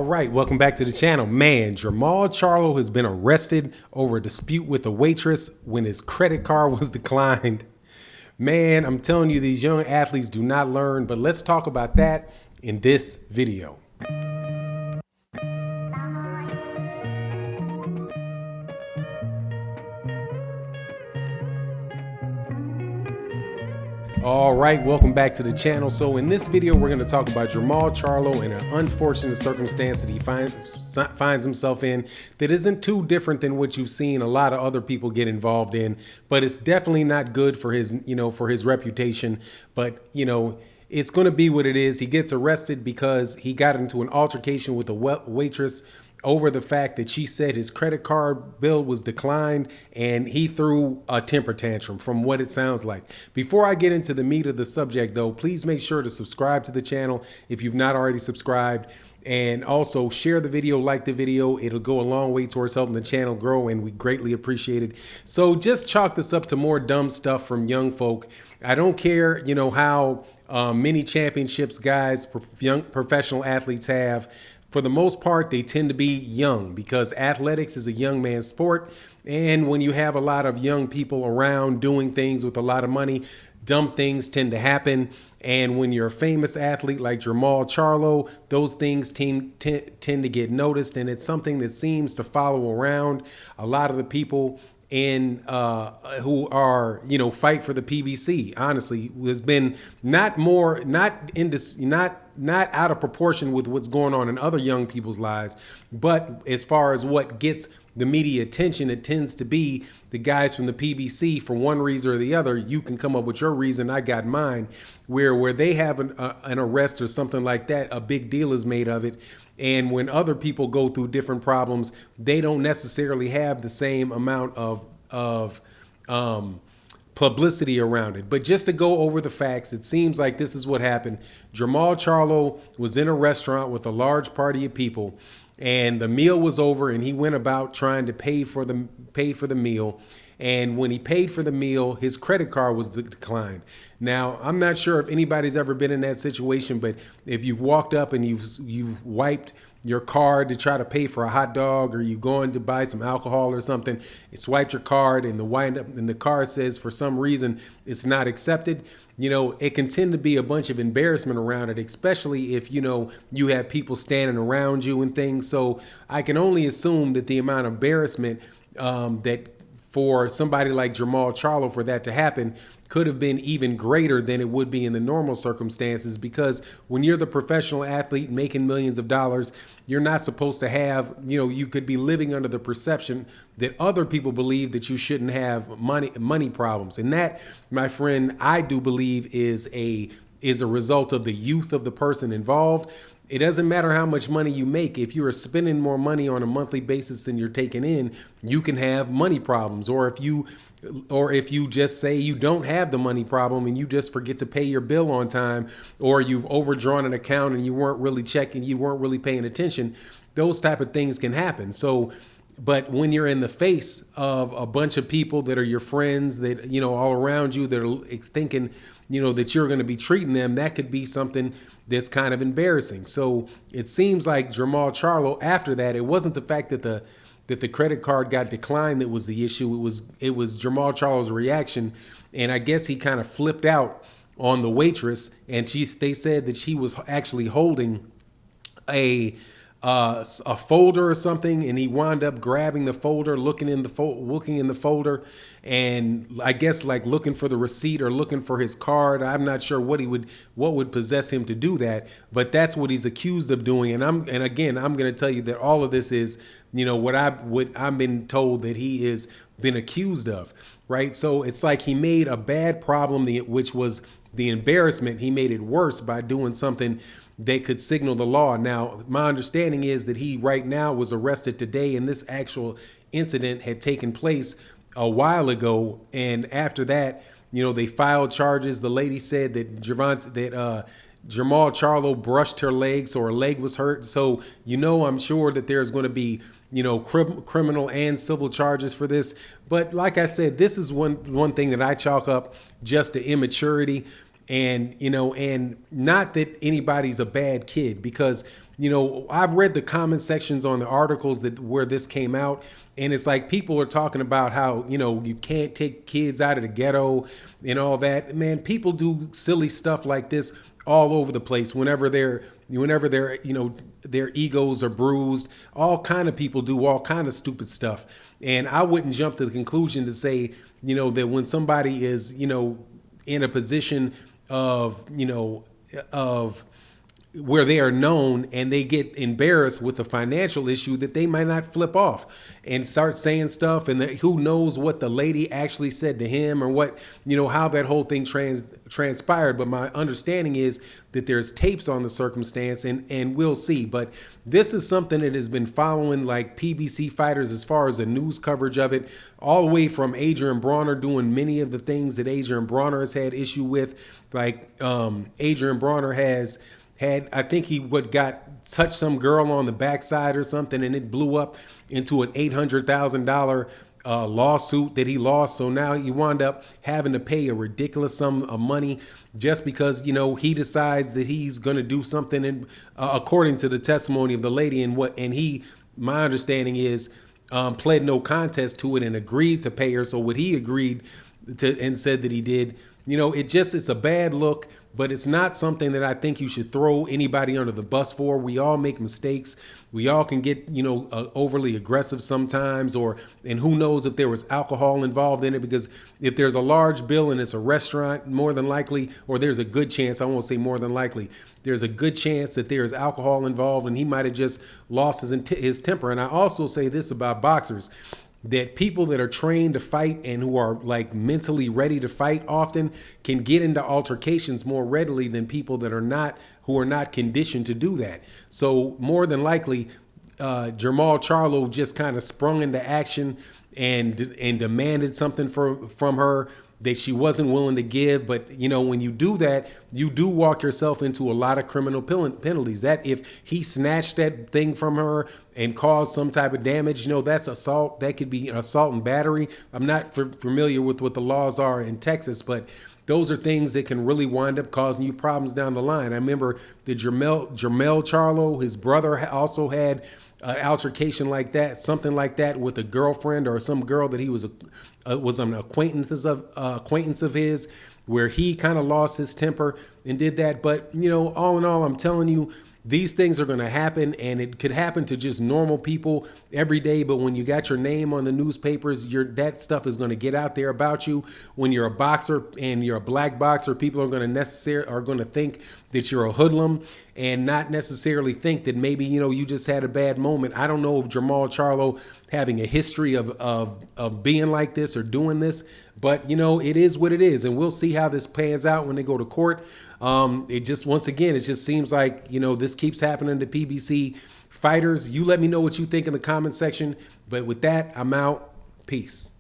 All right, welcome back to the channel. Man, Jermall Charlo has been arrested over a dispute with a waitress when his credit card was declined. Man, I'm telling you, these young athletes do not learn, but let's talk about that in this video. All right, welcome back to the channel. So in this video, we're going to talk about Jermall Charlo and an unfortunate circumstance that he finds himself in that isn't too different than what you've seen a lot of other people get involved in, but it's definitely not good for his, for his reputation. But, it's going to be what it is. He gets arrested because he got into an altercation with a waitress over the fact that she said his credit card bill was declined, and he threw a temper tantrum from what it sounds like. Before I get into the meat of the subject though, please make sure to subscribe to the channel if you've not already subscribed, and also share the video, like the video. It'll go a long way towards helping the channel grow, and we greatly appreciate it. So just chalk this up to more dumb stuff from young folk. I don't care, how many championships guys, young professional athletes have. For the most part, they tend to be young because athletics is a young man's sport. And when you have a lot of young people around doing things with a lot of money, dumb things tend to happen. And when you're a famous athlete like Jermall Charlo, those things tend to get noticed. And it's something that seems to follow around a lot of the people who are, fight for the PBC. Honestly, there's been not out of proportion with what's going on in other young people's lives, but as far as what gets the media attention, it tends to be the guys from the PBC. For one reason or the other, you can come up with your reason, I got mine, where they have an arrest or something like that, a big deal is made of it. And when other people go through different problems, they don't necessarily have the same amount of publicity around it. But just to go over the facts, it seems like this is what happened. Jermall Charlo was in a restaurant with a large party of people, and the meal was over, and he went about trying to pay for the meal. And when he paid for the meal, his credit card was declined. Now, I'm not sure if anybody's ever been in that situation, but if you've walked up and you've wiped your card to try to pay for a hot dog, or you going to buy some alcohol or something, you swiped your card and the card says for some reason it's not accepted, it can tend to be a bunch of embarrassment around it, especially if you have people standing around you and things. So I can only assume that the amount of embarrassment that for somebody like Jermall Charlo, for that to happen, could have been even greater than it would be in the normal circumstances, because when you're the professional athlete making millions of dollars, you're not supposed to have, you could be living under the perception that other people believe that you shouldn't have money problems. And that, my friend, I do believe is a result of the youth of the person involved. It doesn't matter how much money you make. If you're spending more money on a monthly basis than you're taking in, you can have money problems. Or if you just say you don't have the money problem and you just forget to pay your bill on time, or you've overdrawn an account and you weren't really checking, you weren't really paying attention, those type of things can happen. So, but when you're in the face of a bunch of people that are your friends, that, all around you, that are thinking, that you're going to be treating them, that could be something that's kind of embarrassing. So it seems like Jermall Charlo, after that, it wasn't the fact that the credit card got declined that was the issue. It was Jermall Charlo's reaction. And I guess he kind of flipped out on the waitress, and they said that she was actually holding a folder or something, and he wound up grabbing the folder, looking in the folder, and I guess like looking for the receipt or looking for his card. I'm not sure what would possess him to do that, but that's what he's accused of doing. And again, I'm going to tell you that all of this is, what I've been told that he is been accused of, right? So it's like he made a bad problem, which was the embarrassment. He made it worse by doing something they could signal the law. Now, my understanding is that he right now was arrested today, and this actual incident had taken place a while ago. And after that, they filed charges. The lady said that Jermall Charlo brushed her leg, so her leg was hurt. So, I'm sure that there's going to be, criminal and civil charges for this. But like I said, this is one thing that I chalk up just to immaturity. And, and not that anybody's a bad kid, because, I've read the comment sections on the articles that where this came out, and it's like people are talking about how, you can't take kids out of the ghetto and all that. Man, people do silly stuff like this all over the place whenever their their egos are bruised. All kind of people do all kind of stupid stuff. And I wouldn't jump to the conclusion to say, that when somebody is, in a position of, of where they are known and they get embarrassed with a financial issue, that they might not flip off and start saying stuff. And who knows what the lady actually said to him or what, how that whole thing transpired. But my understanding is that there's tapes on the circumstance, and we'll see. But this is something that has been following like PBC fighters as far as the news coverage of it, all the way from Adrian Bronner doing many of the things that Adrian Bronner has had issue with. Like Adrian Bronner had, I think he touched some girl on the backside or something, and it blew up into an $800,000 lawsuit that he lost. So now he wound up having to pay a ridiculous sum of money just because, he decides that he's going to do something, and according to the testimony of the lady, and he, my understanding is, pled no contest to it and agreed to pay her. So what he agreed to and said that he did, it's a bad look. But it's not something that I think you should throw anybody under the bus for. We all make mistakes. We all can get, overly aggressive sometimes, and who knows if there was alcohol involved in it, because if there's a large bill and it's a restaurant, more than likely, or there's a good chance, I won't say more than likely, there's a good chance that there's alcohol involved and he might have just lost his temper. And I also say this about boxers, that people that are trained to fight and who are like mentally ready to fight often can get into altercations more readily than people that are not, who are not conditioned to do that. So more than likely, Jermall Charlo just kind of sprung into action and demanded something from her that she wasn't willing to give. But, when you do that, you do walk yourself into a lot of criminal penalties. That if he snatched that thing from her and caused some type of damage, that's assault. That could be assault and battery. I'm not familiar with what the laws are in Texas, but those are things that can really wind up causing you problems down the line. I remember the Jermall Charlo, his brother also had an altercation like that, something like that, with a girlfriend or some girl that he was an acquaintance of his, where he kind of lost his temper and did that. But all in all, I'm telling you, these things are going to happen, and it could happen to just normal people every day. But when you got your name on the newspapers, that stuff is going to get out there about you. When you're a boxer and you're a black boxer, people are going to think that you're a hoodlum and not necessarily think that maybe you just had a bad moment. I don't know if Jermall Charlo having a history of being like this or doing this, but it is what it is, and we'll see how this pans out when they go to court. It just seems like this keeps happening to PBC fighters. You let me know what you think in the comment section. But with that, I'm out. Peace.